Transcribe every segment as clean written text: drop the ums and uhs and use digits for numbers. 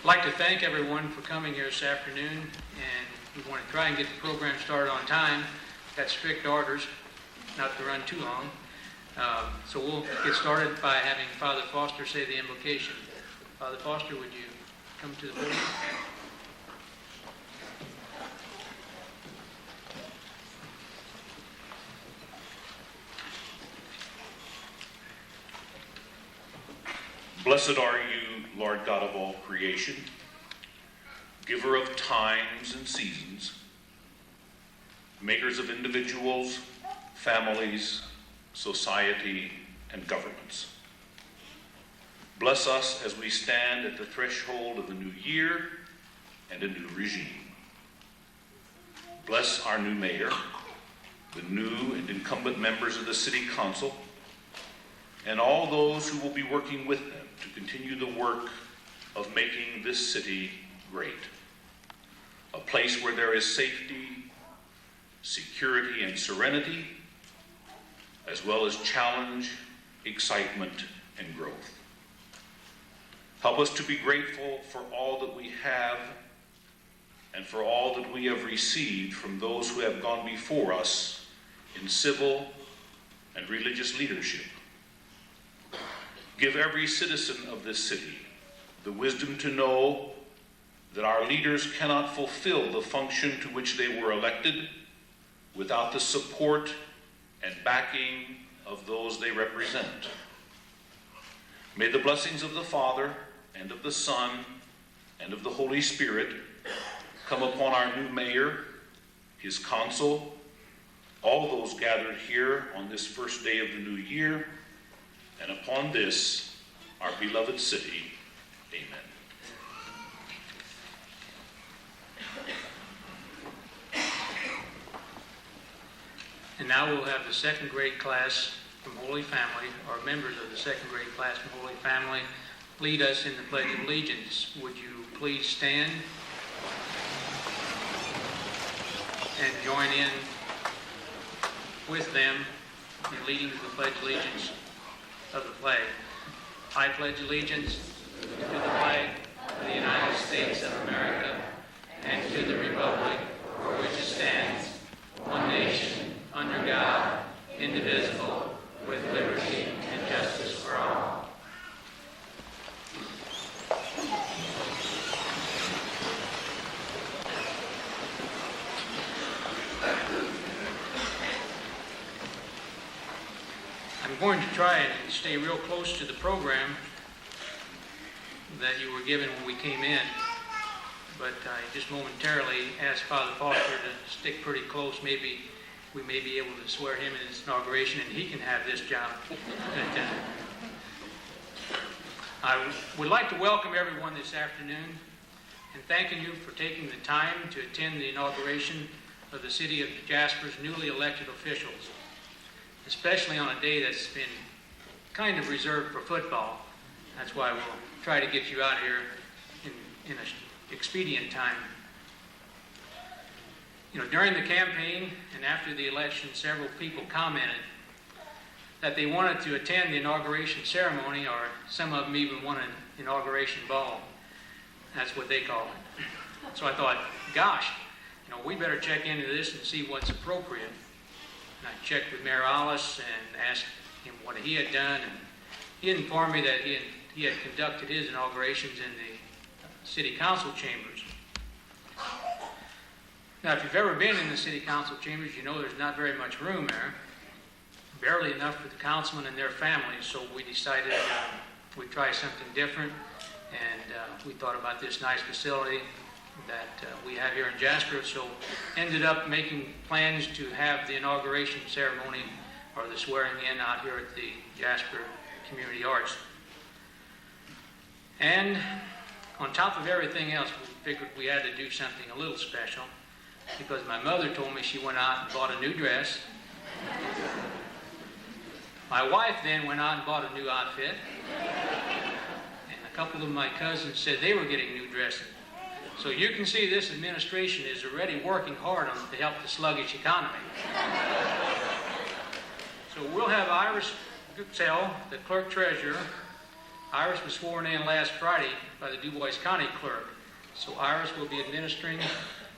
I'd like to thank everyone for coming here this afternoon, and we want to try and get the program started on time. Got strict orders not to run too long. So we'll get started by having Father Foster say the invocation. Father Foster, would you come to the podium? Blessed are you, Lord God of all creation, giver of times and seasons, makers of individuals, families, society, and governments. Bless us as we stand at the threshold of a new year and a new regime. Bless our new mayor, the new and incumbent members of the City Council, and all those who will be working with them to continue the work of making this city great. A place where there is safety, security, and serenity, as well as challenge, excitement, and growth. Help us to be grateful for all that we have and for all that we have received from those who have gone before us in civil and religious leadership. Give every citizen of this city the wisdom to know that our leaders cannot fulfill the function to which they were elected without the support and backing of those they represent. May the blessings of the Father and of the Son and of the Holy Spirit come upon our new mayor, his council, all those gathered here on this first day of the new year, and upon this, our beloved city. Amen. And now we'll have the second grade class from Holy Family, or members of the second grade class from Holy Family, lead us in the Pledge of Allegiance. Would you please stand and join in with them in leading the Pledge of Allegiance of the flag. I pledge allegiance to the flag of the United States of America and to the republic for which it stands, one nation, under God, indivisible, with liberty and justice for all. I'm going to try and stay real close to the program that you were given when we came in, but I just momentarily asked Father Foster to stick pretty close. Maybe we may be able to swear him in his inauguration and he can have this job. I would like to welcome everyone this afternoon and thanking you for taking the time to attend the inauguration of the City of Jasper's newly elected officials, especially on a day that's been kind of reserved for football. That's why we'll try to get you out here in an expedient time. You know, during the campaign and after the election, several people commented that they wanted to attend the inauguration ceremony, or some of them even want an inauguration ball. That's what they call it. So I thought, gosh, you know, we better check into this and see what's appropriate. And I checked with Mayor Alice and asked him what he had done, and he informed me that he had conducted his inaugurations in the city council chambers. Now, if you've ever been in the city council chambers, you know there's not very much room there, barely enough for the councilmen and their families, so we decided we'd try something different, and we thought about this nice facility that we have here in Jasper, so ended up making plans to have the inauguration ceremony or the swearing in out here at the Jasper Community Arts. And on top of everything else, we figured we had to do something a little special, because my mother told me she went out and bought a new dress. My wife then went out and bought a new outfit, and a couple of my cousins said they were getting new dresses. So you can see this administration is already working hard on to help the sluggish economy. So we'll have Iris Gutzel, the clerk treasurer, Iris was sworn in last Friday by the Du Bois County Clerk, so Iris will be administering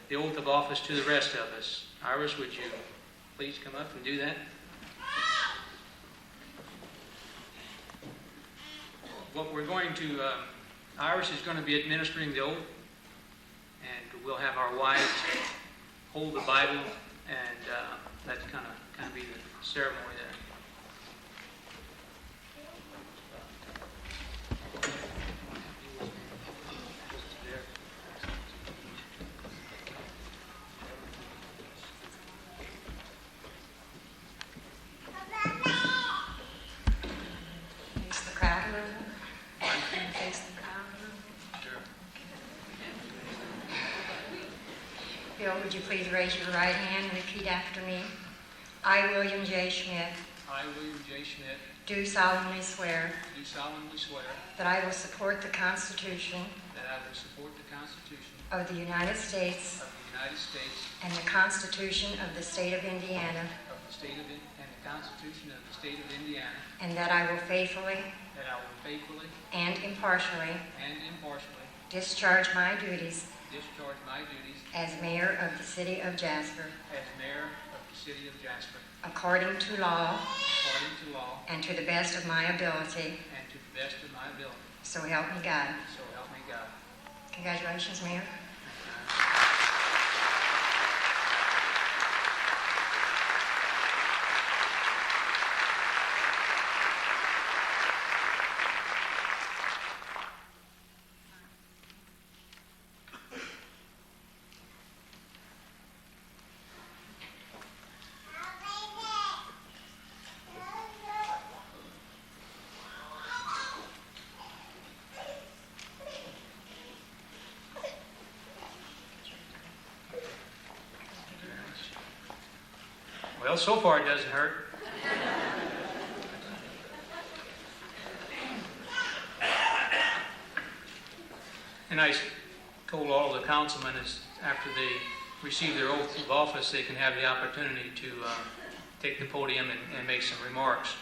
the oath of office to the rest of us. Iris, would you please come up and do that? What we're going to, Iris is going to be administering the oath, and we'll have our wives hold the Bible, and that's kind of be the ceremony there. Face the crowd a little. Face the crowd a little. Bill, would you please raise your right hand and repeat after me? I, William J. Schmitt, I, William J. Schmitt, do solemnly swear do solemnly swear that I will support the Constitution that I will support the Constitution of the United States of the United States and the Constitution of the State of Indiana, of the State of and the Constitution of the State of Indiana, and that I will faithfully that I will faithfully and impartially and impartially discharge my duties discharge my duties as Mayor of the City of Jasper, as Mayor of the City of Jasper, according to law according to law and to the best of my ability. and to the best of my ability. So help me God. So help me God. Congratulations, Mayor. Well, so far it doesn't hurt. And I told all the councilmen is after they receive their oath of office, they can have the opportunity to take the podium and make some remarks.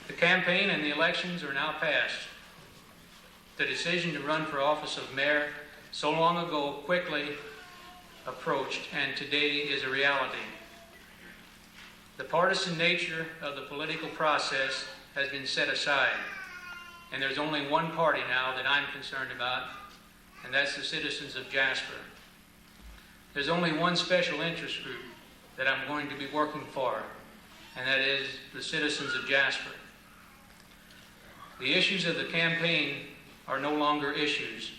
The campaign and the elections are now past. The decision to run for office of mayor so long ago quickly approached, and today is a reality. The partisan nature of the political process has been set aside, and there's only one party now that I'm concerned about, and that's the citizens of Jasper. There's only one special interest group that I'm going to be working for, and that is the citizens of Jasper. The issues of the campaign are no longer issues.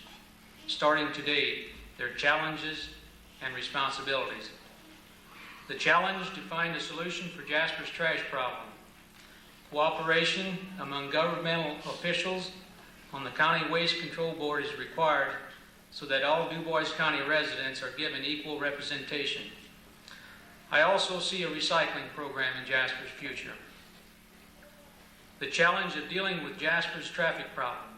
Starting today, they're challenges and responsibilities. The challenge to find a solution for Jasper's trash problem. Cooperation among governmental officials on the County Waste Control Board is required so that all Du Bois County residents are given equal representation. I also see a recycling program in Jasper's future. The challenge of dealing with Jasper's traffic problem.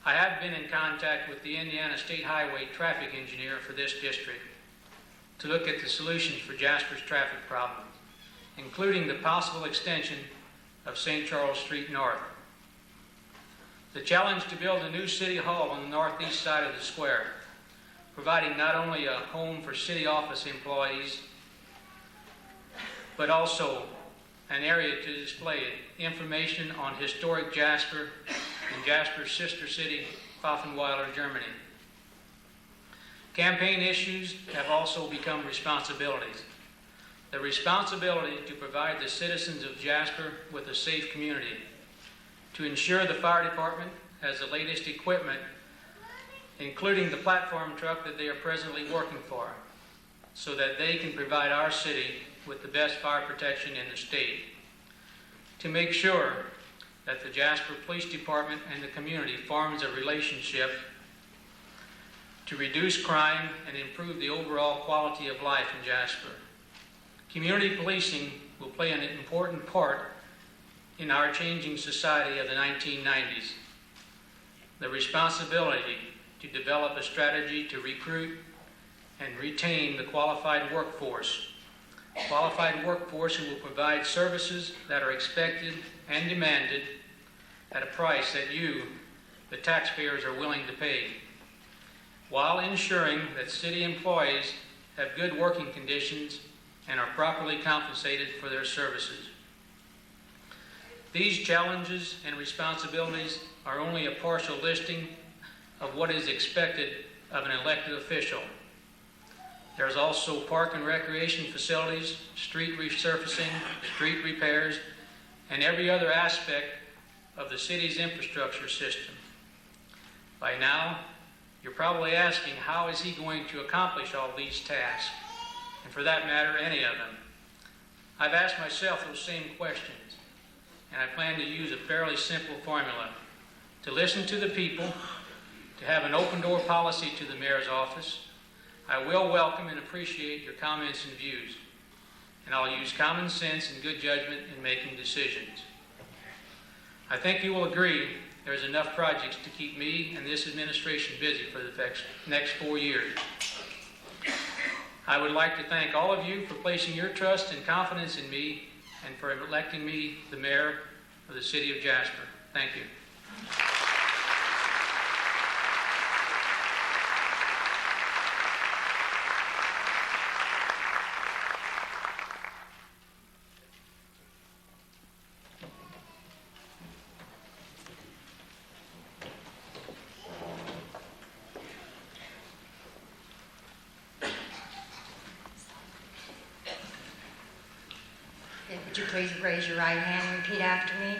I have been in contact with the Indiana State Highway traffic engineer for this district to look at the solutions for Jasper's traffic problem, including the possible extension of St. Charles Street North. The challenge to build a new city hall on the northeast side of the square, providing not only a home for city office employees, but also an area to display information on historic Jasper and Jasper's sister city, Pfaffenweiler, Germany. Campaign issues have also become responsibilities. The responsibility to provide the citizens of Jasper with a safe community, to ensure the fire department has the latest equipment, including the platform truck that they are presently working for, so that they can provide our city with the best fire protection in the state, to make sure that the Jasper Police Department and the community forms a relationship to reduce crime and improve the overall quality of life in Jasper. Community policing will play an important part in our changing society of the 1990s. The responsibility to develop a strategy to recruit and retain the qualified workforce a qualified workforce who will provide services that are expected and demanded at a price that you, the taxpayers, are willing to pay, while ensuring that city employees have good working conditions and are properly compensated for their services. These challenges and responsibilities are only a partial listing of what is expected of an elected official. There's also park and recreation facilities, street resurfacing, street repairs, and every other aspect of the city's infrastructure system. By now, you're probably asking, how is he going to accomplish all these tasks? And for that matter, any of them. I've asked myself those same questions, and I plan to use a fairly simple formula: to listen to the people, to have an open door policy to the mayor's office. I will welcome and appreciate your comments and views, and I'll use common sense and good judgment in making decisions. I think you will agree there's enough projects to keep me and this administration busy for the next 4 years. I would like to thank all of you for placing your trust and confidence in me and for electing me the mayor of the city of Jasper. Thank you. Would you please raise your right hand and repeat after me?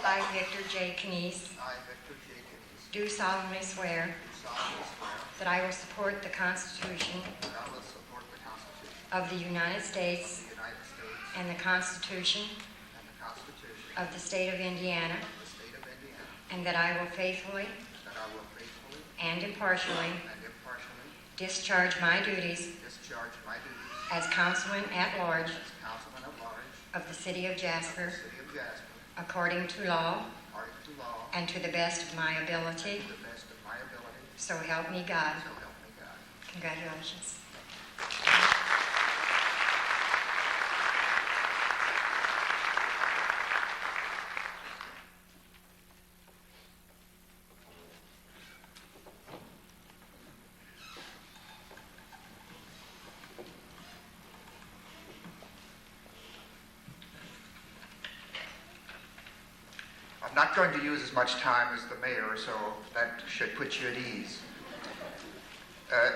I, Victor J. Kenneth, I, Victor J. Kenneth, do solemnly swear do solemnly swear that I will support the Constitution that I will support the Constitution of the United States of the United States and the Constitution and the Constitution of the State of Indiana, of the State of Indiana, and that I will faithfully that I will faithfully and impartially and impartially discharge my duties discharge my duties as Councilman at Large as Councilman at Large of the City of of Jasper, the City of Jasper, according to law according to law, and to the best of my ability. to the best of my ability, So help me God. so help me God. Congratulations. I'm not going to use as much time as the mayor, so that should put you at ease.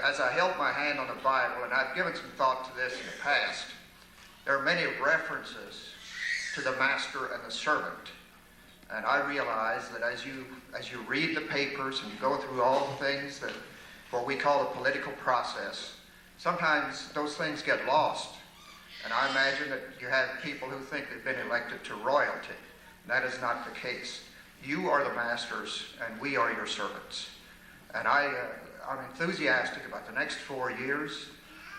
As I held my hand on the Bible, and I've given some thought to this in the past, there are many references to the master and the servant. And I realize that as you read the papers and you go through all the things that what we call the political process, sometimes those things get lost. And I imagine that you have people who think they've been elected to royalty. That is not the case. You are the masters, and we are your servants. And I'm enthusiastic about the next 4 years.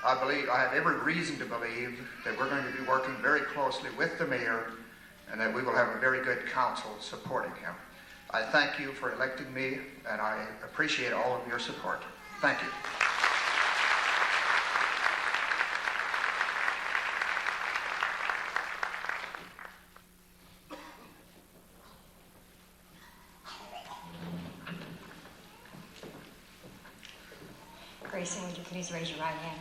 I have every reason to believe that we're going to be working very closely with the mayor, and that we will have a very good council supporting him. I thank you for electing me, and I appreciate all of your support. Thank you. Grayson, would you please raise your right hand?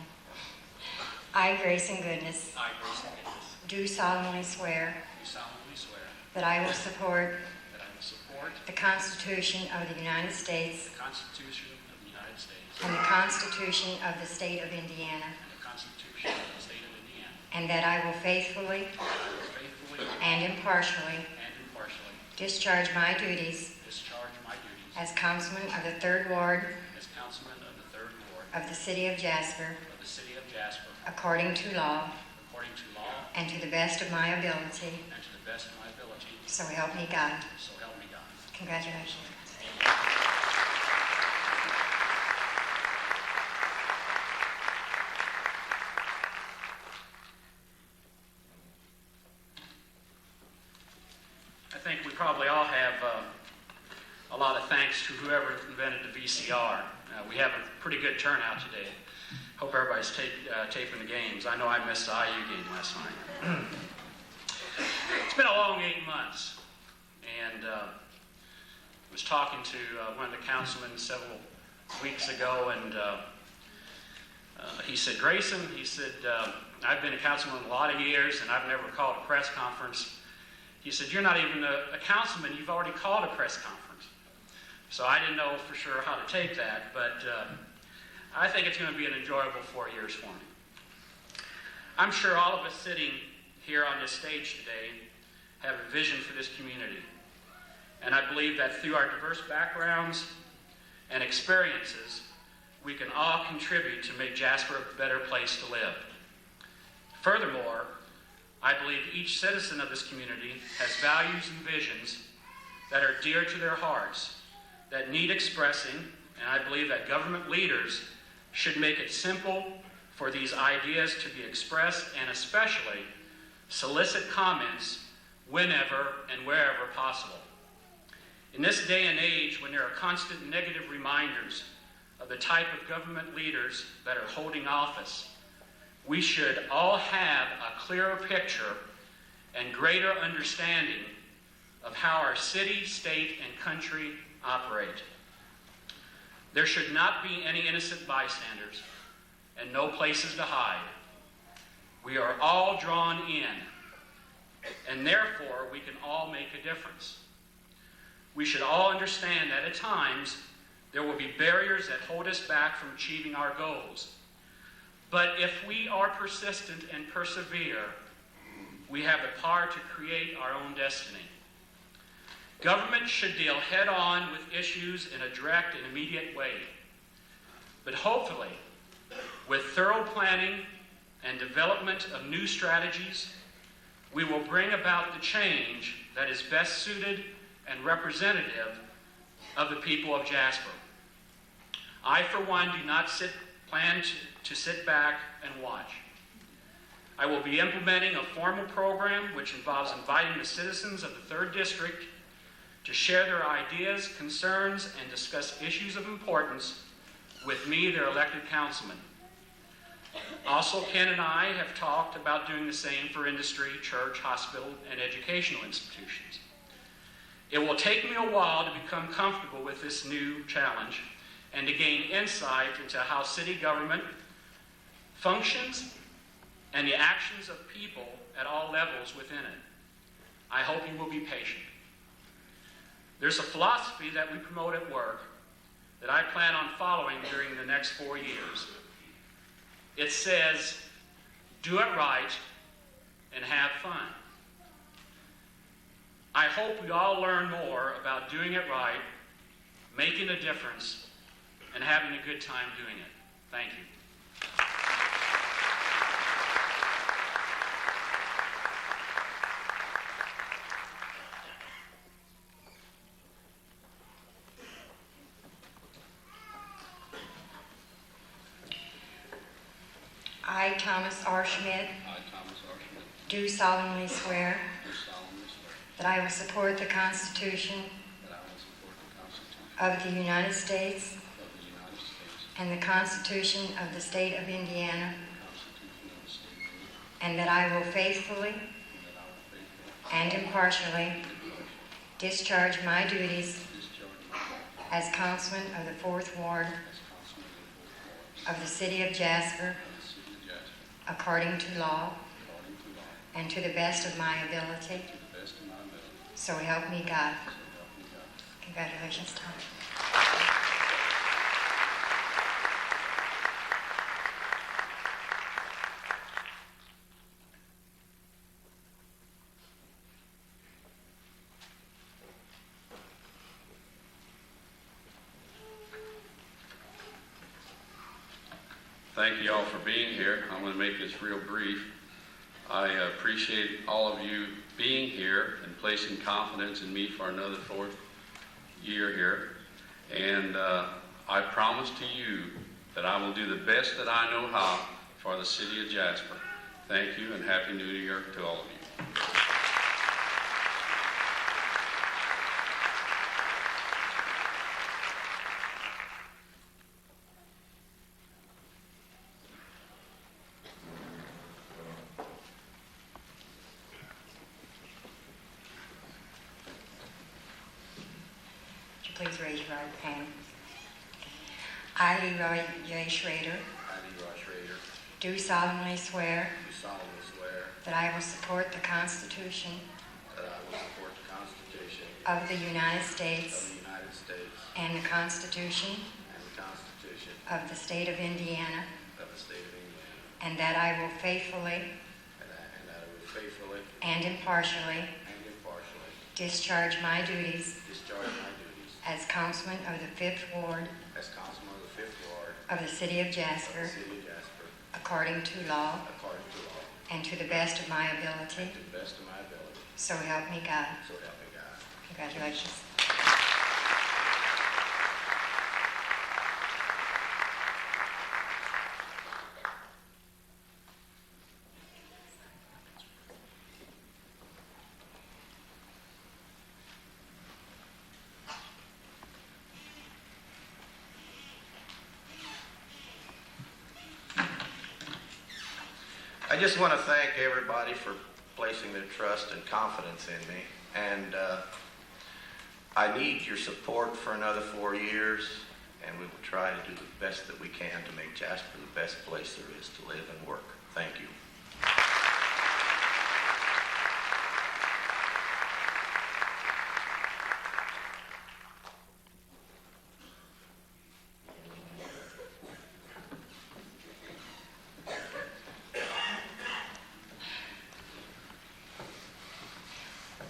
I, Grayson Goodness, I, Grayson Goodness, do solemnly swear do solemnly swear that I will support that I will support the Constitution of the United States the Constitution of the United States and the Constitution of the State of Indiana, and the Constitution of the State of Indiana, and that I will faithfully and I will faithfully and impartially and impartially discharge my duties discharge my duties as Councilman of the 3rd Ward as Councilman of the 3rd Ward of the City of Jasper, of the City of Jasper, according to law according to law and to the best of my ability. and to the best of my ability, So help me God. so help me God. Congratulations. I think we probably all have a lot of thanks to whoever invented the VCR. We have a pretty good turnout today. Hope everybody's taping the games. I know I missed the IU game last night. It's been a long 8 months, and I was talking to one of the councilmen several weeks ago, and he said, Grayson, he said, I've been a councilman a lot of years, and I've never called a press conference. He said, you're not even a councilman, you've already called a press conference. So I didn't know for sure how to take that, but I think it's going to be an enjoyable 4 years for me. I'm sure all of us sitting here on this stage today have a vision for this community. And I believe that through our diverse backgrounds and experiences, we can all contribute to make Jasper a better place to live. Furthermore, I believe each citizen of this community has values and visions that are dear to their hearts, that need expressing, and I believe that government leaders should make it simple for these ideas to be expressed, and especially solicit comments whenever and wherever possible. In this day and age, when there are constant negative reminders of the type of government leaders that are holding office, we should all have a clearer picture and greater understanding of how our city, state, and country operate. There should not be any innocent bystanders and no places to hide. We are all drawn in, and therefore we can all make a difference. We should all understand that at times there will be barriers that hold us back from achieving our goals. But if we are persistent and persevere, we have the power to create our own destiny. Government should deal head-on with issues in a direct and immediate way. But hopefully, with thorough planning and development of new strategies, we will bring about the change that is best suited and representative of the people of Jasper. I, for one, do not plan to sit back and watch. I will be implementing a formal program which involves inviting the citizens of the 3rd District to share their ideas, concerns, and discuss issues of importance with me, their elected councilman. Also, Ken and I have talked about doing the same for industry, church, hospital, and educational institutions. It will take me a while to become comfortable with this new challenge and to gain insight into how city government functions and the actions of people at all levels within it. I hope you will be patient. There's a philosophy that we promote at work that I plan on following during the next 4 years. It says, do it right and have fun. I hope we all learn more about doing it right, making a difference, and having a good time doing it. Thank you. I, Thomas R. Schmitt, I, Thomas R. Schmitt, do solemnly swear do solemnly swear that I will support the Constitution that I will support the Constitution of the United States of the United States and the Constitution of the State of Indiana, and the Constitution of the State of Indiana, and that I will faithfully and that I will faithfully and impartially discharge my duties discharge my duties as Councilman of the 4th Ward as Councilman of the 4th Ward of the City of Jasper, of the City of Jasper, according to law according to law, and to the best of my ability. to the best of my ability, So help me God. so help me God. Congratulations, Tom. Thank you all for being here. I'm going to make this real brief. I appreciate all of you being here and placing confidence in me for another 4th year here. And I promise to you that I will do the best that I know how for the City of Jasper. Thank you, and Happy New Year to all of you. please raise your right hand? I, Leroy J. Schroeder, I, Leroy Schroeder, do solemnly swear do solemnly swear that I will support the Constitution that I will support the Constitution of the United of States the United States and the Constitution and the Constitution of the State of Indiana, of the State of Indiana, and that I will faithfully and that I will faithfully and impartially and impartially discharge my duties discharge my duties as Councilman of the 5th Ward as Councilman of the 5th Ward of the City of of Jasper, the City of Jasper, according to law according to law, and to the best of my ability. to the best of my ability, So help me God. so help me God. Congratulations. I just want to thank everybody for placing their trust and confidence in me. And I need your support for another 4 years, and we will try to do the best that we can to make Jasper the best place there is to live and work. Thank you.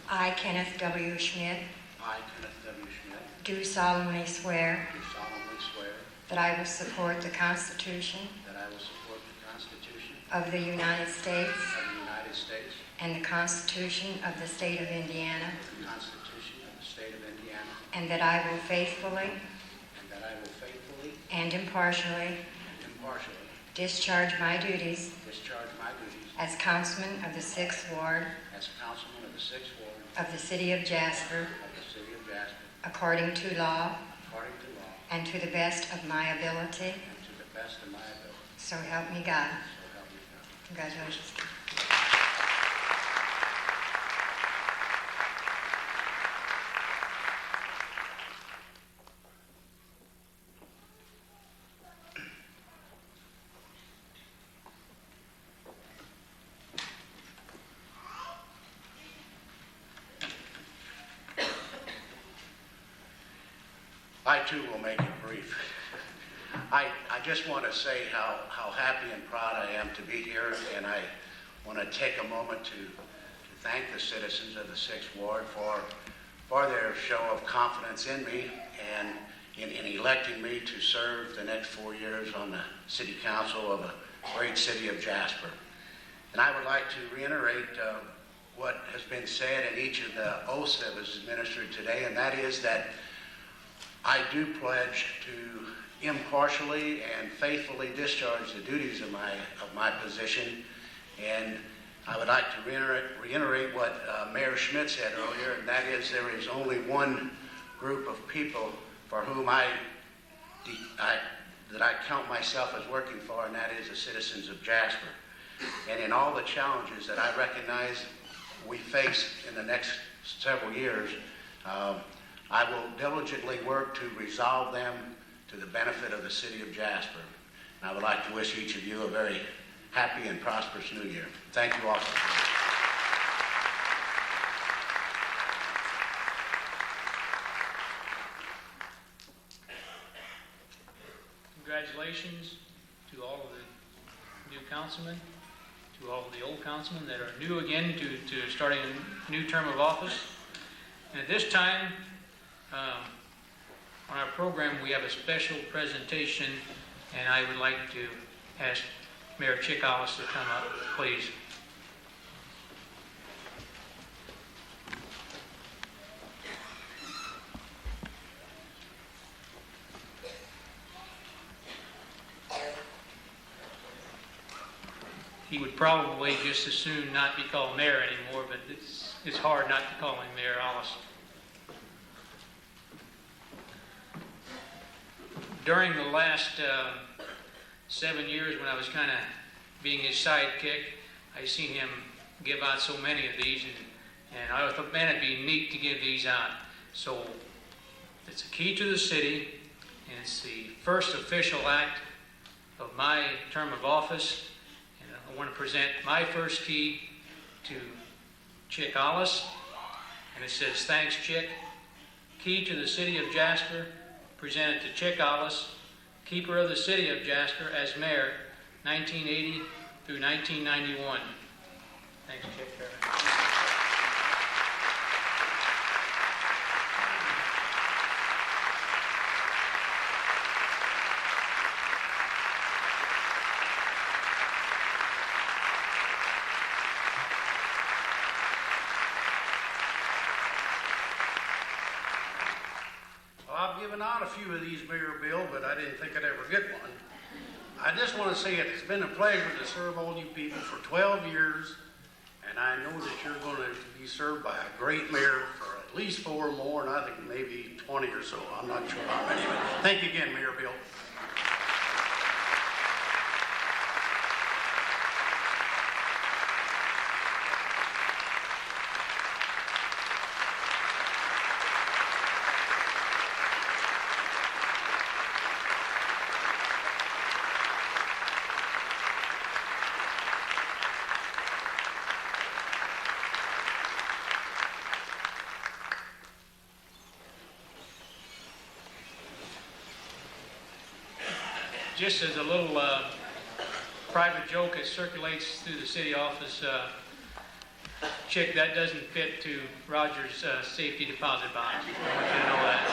I, Kenneth W. Schmitt, I, Kenneth W. Schmitt, do solemnly swear do solemnly swear that I will support the Constitution that I will support the Constitution of the United States of the United States, and the Constitution of the State of Indiana, the Constitution of the State of Indiana, and that I will faithfully and that I will faithfully and impartially and impartially discharge my duties discharge my duties as Councilman of the 6th Ward as Councilman of the 6th Ward of the City of Jasper, of the City of Jasper, according to law according to law and to the best of my ability. and to the best of my ability. So help me God. So help me God. Congratulations. I too will make it brief. I just want to say how happy and proud I am to be here, and I want to take a moment to thank the citizens of the 6th Ward for their show of confidence in me and in electing me to serve the next 4 years on the City Council of a great city of Jasper. And I would like to reiterate what has been said in each of the oaths that was administered today, and that is that I do pledge to impartially and faithfully discharge the duties of my position. And I would like to reiterate what Mayor Schmitt said earlier, and that is there is only one group of people for whom I count myself as working for, and that is the citizens of Jasper. And in all the challenges that I recognize we face in the next several years, I will diligently work to resolve them to the benefit of the city of Jasper. And I would like to wish each of you a very happy and prosperous new year. Thank you all. Congratulations to all of the new councilmen, to all of the old councilmen that are new again to starting a new term of office. And at this time, on our program, we have a special presentation, and I would like to ask Mayor Chickalis to come up, please. He would probably just as soon not be called mayor anymore, but it's hard not to call him Mayor Hollis. During the last 7 years when I was kind of being his sidekick, I seen him give out so many of these, and I thought, man, it'd be neat to give these out. So It's a key to the city, and it's the first official act of my term of office. And I want to present my first key to Chick Ollis, and it says, "Thanks, Chick." Key to the city of Jasper, presented to Chick Ollis, keeper of the city of Jasper as mayor, 1980 through 1991. Thanks, Chick. I've given out a few of these, Mayor Bill, but I didn't think I'd ever get one. I just want to say it's been a pleasure to serve all you people for 12 years, and I know that you're going to be served by a great mayor for at least 4 more, and I think maybe 20 or so. I'm not sure how many, but thank you again, Mayor Bill. Just as a little private joke that circulates through the city office, Chick, that doesn't fit to Roger's safety deposit box. I want you to know that.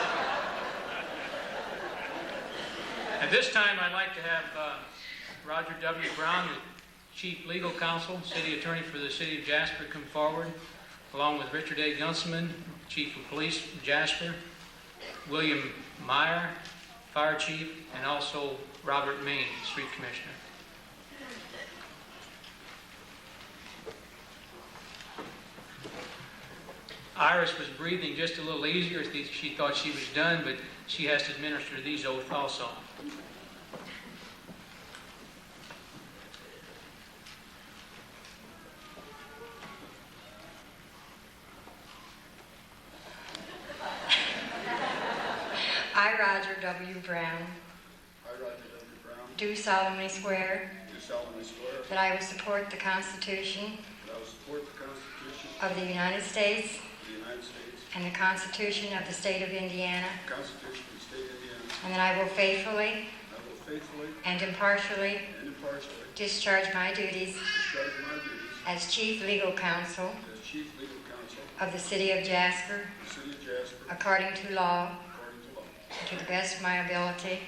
At this time, I'd like to have Roger W. Brown, the Chief Legal Counsel, City Attorney for the City of Jasper, come forward, along with Richard A. Gunselman, Chief of Police, Jasper, William Meyer, Fire Chief, and also Robert Main, Street Commissioner. Iris was breathing just a little easier. She thought she was done, but she has to administer these oaths also. I, Roger W. Brown, do solemnly swear that I will support the Constitution of the United States and the Constitution of the State of Indiana, and that I will faithfully and impartially discharge my duties as Chief Legal Counsel of the City of Jasper according to law and to the best of my ability.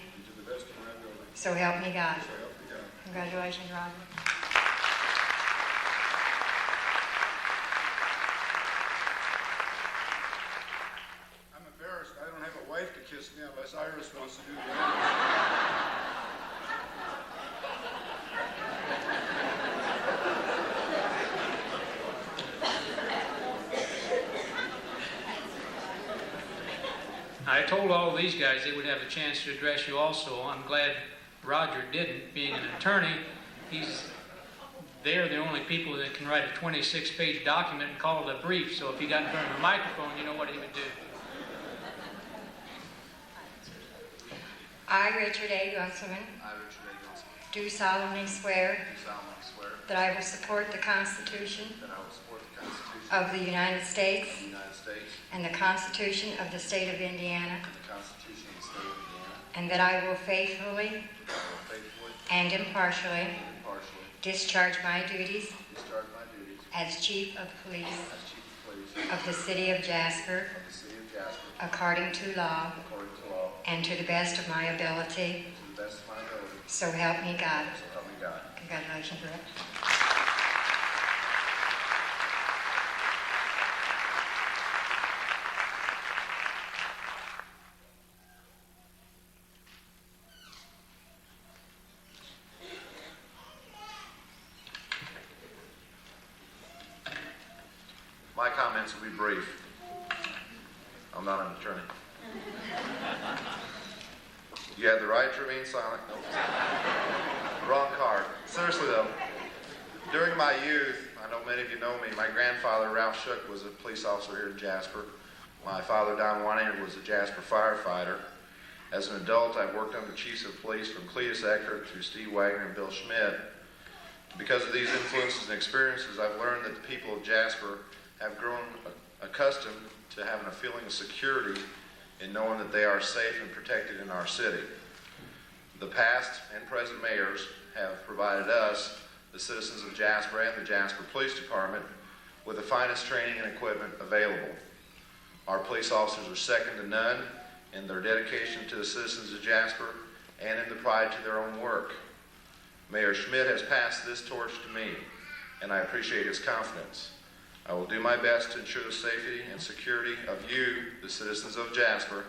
So help me God. Congratulations, Roger. I'm embarrassed. I don't have a wife to kiss me unless Iris wants to do that. I told all of these guys they would have a chance to address you also. I'm glad Roger didn't. Being an attorney, they're the only people that can write a 26-page document and call it a brief. So if he got in front of a microphone, you know what he would do. I, Richard A. Gunselman, do solemnly swear that I will support the Constitution of the United States and the Constitution of the State of Indiana, and that I will faithfully and impartially discharge my duties as Chief of Police of the City of Jasper according to law and to the best of my ability. So help me God. Congratulations, Rick. My comments will be brief. I'm not an attorney. You had the right to remain silent. Nope. Wrong card. Seriously though, during my youth, I know many of you know me, my grandfather, Ralph Shook, was a police officer here in Jasper. My father, Don Weiner, was a Jasper firefighter. As an adult, I've worked under chiefs of police from Cletus Eckert through Steve Wagner and Bill Schmitt. Because of these influences and experiences, I've learned that the people of Jasper have grown accustomed to having a feeling of security in knowing that they are safe and protected in our city. The past and present mayors have provided us, the citizens of Jasper and the Jasper Police Department, with the finest training and equipment available. Our police officers are second to none in their dedication to the citizens of Jasper and in the pride to their own work. Mayor Schmitt has passed this torch to me, and I appreciate his confidence. I will do my best to ensure the safety and security of you, the citizens of Jasper.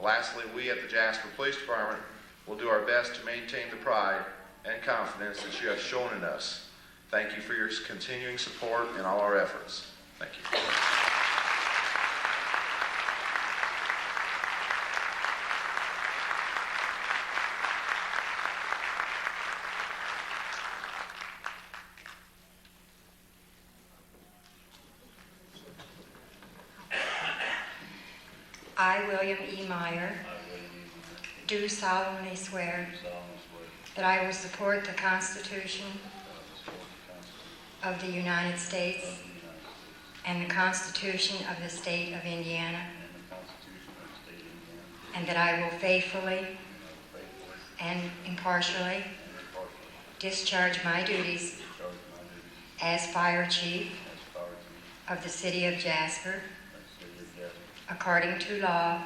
Lastly, we at the Jasper Police Department will do our best to maintain the pride and confidence that you have shown in us. Thank you for your continuing support in all our efforts. Thank you. I, William E. Meyer, do solemnly swear that I will support the Constitution of the United States and the Constitution of the State of Indiana, and that I will faithfully and impartially discharge my duties as Fire Chief of the City of Jasper according to law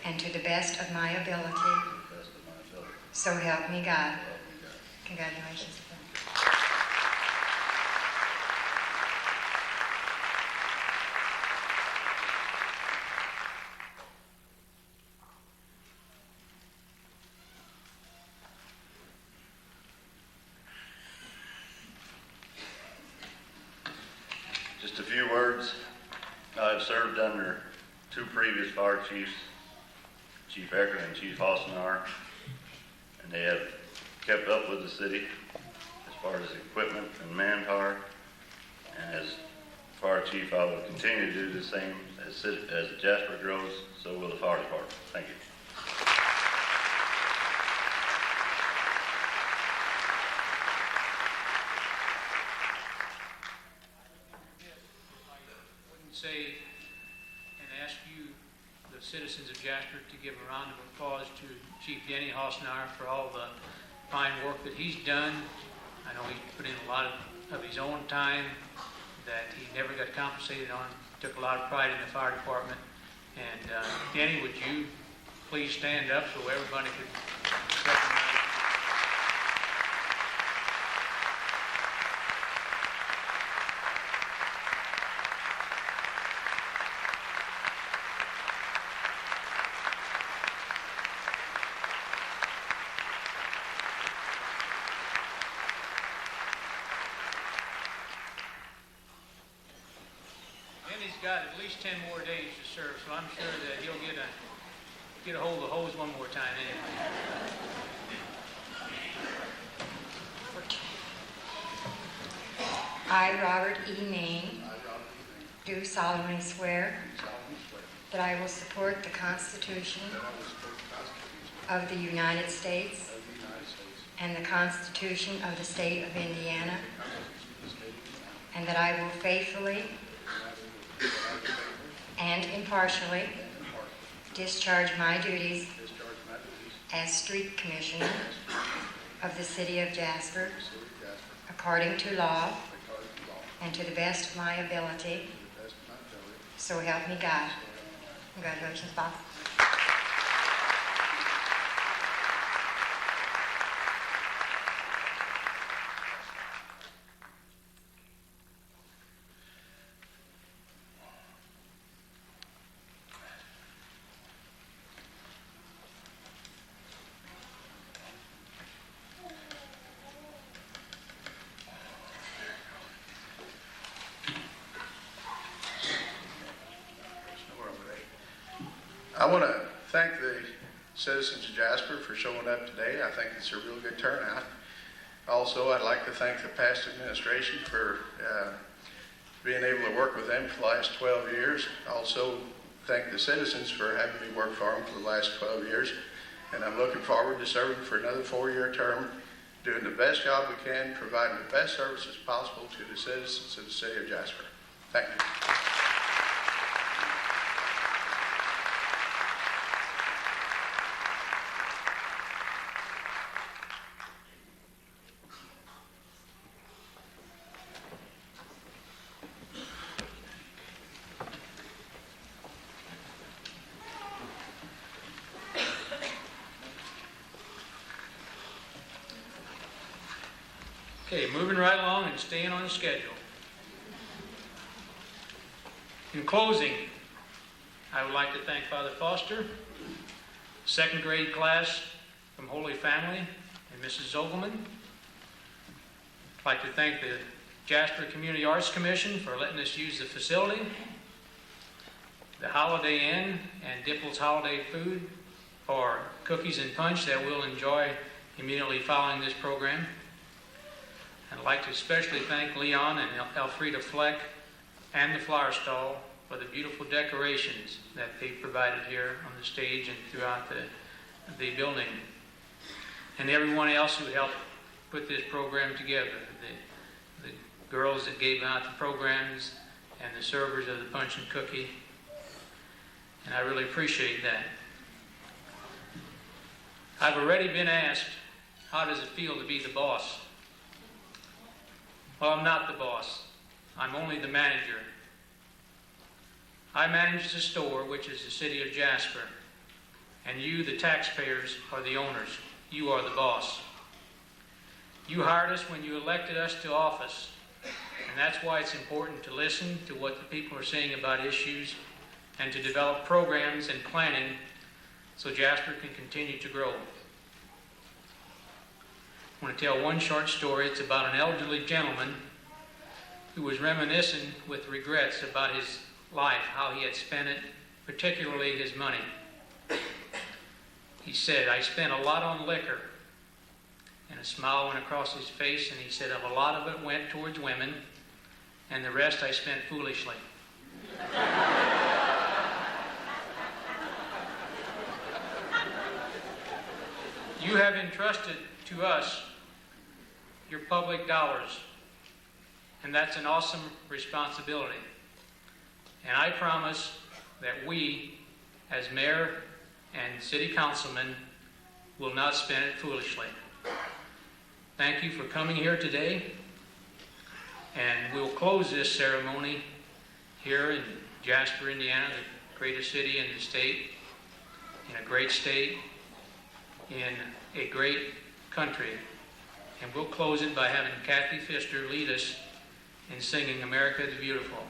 and to the best of my ability. So help me God. Congratulations. Just a few words. I've served under two previous fire chiefs, Chief Eckert and Chief Hossenar, and they have kept up with the city as far as equipment and manpower. And as fire chief, I will continue to do the same as Jasper grows, so will the fire department. Thank you. Say and ask you, the citizens of Jasper, to give a round of applause to Chief Denny Hossenar for all the fine work that he's done. I know he's put in a lot of his own time that he never got compensated on. Took a lot of pride in the fire department. And Denny, would you please stand up so everybody could recognize you? He's got at least 10 more days to serve, so I'm sure that he'll get a hold of the hose one more time anyway. I, Robert E. Main, do solemnly swear that I will support the Constitution of the United States and the Constitution of the State of Indiana, and that I will faithfully and impartially discharge my duties as Street Commissioner of the City of Jasper according to law and to the best of my ability. So help me God. Congratulations, Bob. I want to thank the citizens of Jasper for showing up today. I think it's a real good turnout. Also, I'd like to thank the past administration for being able to work with them for the last 12 years. Also, thank the citizens for having me work for them for the last 12 years. And I'm looking forward to serving for another 4-year term, doing the best job we can, providing the best services possible to the citizens of the city of Jasper. Thank you. Okay, moving right along and staying on schedule. In closing, I would like to thank Father Foster, second grade class from Holy Family, and Mrs. Zogelman. I'd like to thank the Jasper Community Arts Commission for letting us use the facility, the Holiday Inn and Dipple's Holiday Food for cookies and punch that we'll enjoy immediately following this program. I'd like to especially thank Leon and Elfrida Fleck and the flower stall for the beautiful decorations that they provided here on the stage and throughout the building. And everyone else who helped put this program together, the girls that gave out the programs and the servers of the punch and cookie. And I really appreciate that. I've already been asked, how does it feel to be the boss? Well, I'm not the boss. I'm only the manager. I manage the store, which is the city of Jasper. And you, the taxpayers, are the owners. You are the boss. You hired us when you elected us to office. And that's why it's important to listen to what the people are saying about issues and to develop programs and planning so Jasper can continue to grow. I want to tell one short story. It's about an elderly gentleman who was reminiscing with regrets about his life, how he had spent it, particularly his money. He said, I spent a lot on liquor. And a smile went across his face, and he said, a lot of it went towards women, and the rest I spent foolishly. You have entrusted to us your public dollars, and that's an awesome responsibility. And I promise that we, as mayor and city councilmen, will not spend it foolishly. Thank you for coming here today, and we'll close this ceremony here in Jasper, Indiana, the greatest city in the state, in a great state, in a great country. And we'll close it by having Kathy Pfister lead us in singing America the Beautiful.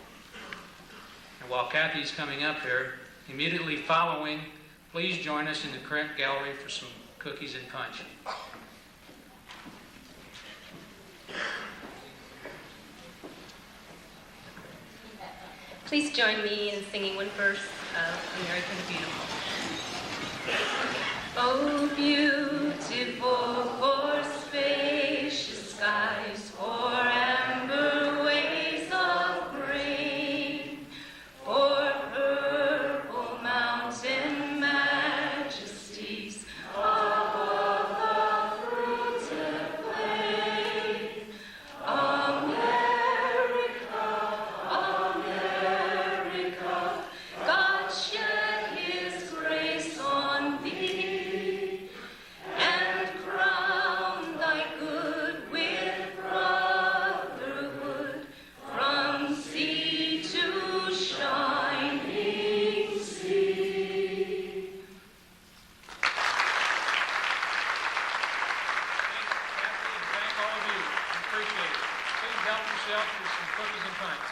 And while Kathy's coming up here, immediately following, please join us in the current gallery for some cookies and punch. Please join me in singing one verse of America the Beautiful. Oh, beautiful for spacious skies, for amber ways of grain, for purple mountain majesties above the fruited plain. America, God shed His grace on thee, and crown thy good with brotherhood, from sea to shining sea. Thank all of you. I appreciate it. Please help yourself to some cookies and punch.